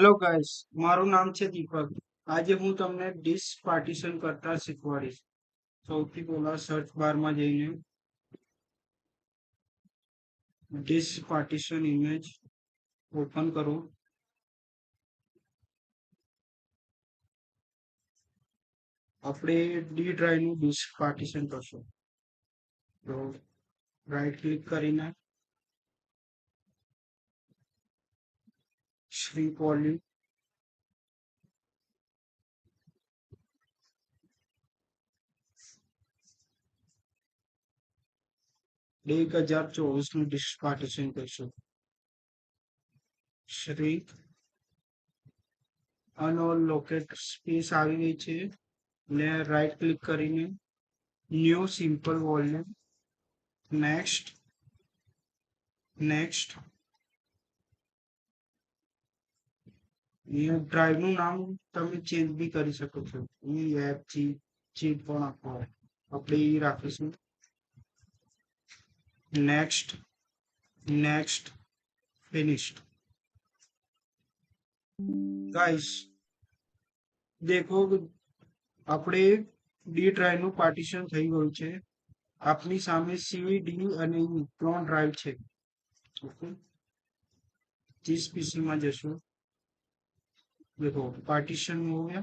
Hello guys, મારું નામ છે દીપક. આજે હું તમને ડિસ્ક પાર્ટીશન કરતા શીખવાડીશ. સૌથી પહેલા સર્ચ બારમાં જઈને ડિસ્ક પાર્ટીશન ઇમેજ ઓપન કરો. આપણે ડી ડ્રાઈવનું ડિસ્ક પાર્ટીશન કરશું. તો રાઈટ ક્લિક કરીને શ્રી પોલી 2024નું ડિસ્ક પાર્ટીશન કરશું. શ્રી અનલોકેટ સ્પેસ આવી ગઈ છે ને રાઈટ ક્લિક કરીને new simple volume next next drive નું નામ તમે ચેન્જ બી કરી શકો છો. એપ જે પણ આપો આપણે એ રાખીશું. Next next finished. ગાઈસ દેખો આપણે ડી ડ્રાઈવ નું પાર્ટીશન થઈ ગયું છે. આપની સામે સી ડી અને E ત્રણ ડ્રાઈવ છે. ઓકે, जिस पीसी में जैसो देखो पार्टीशन हो गया.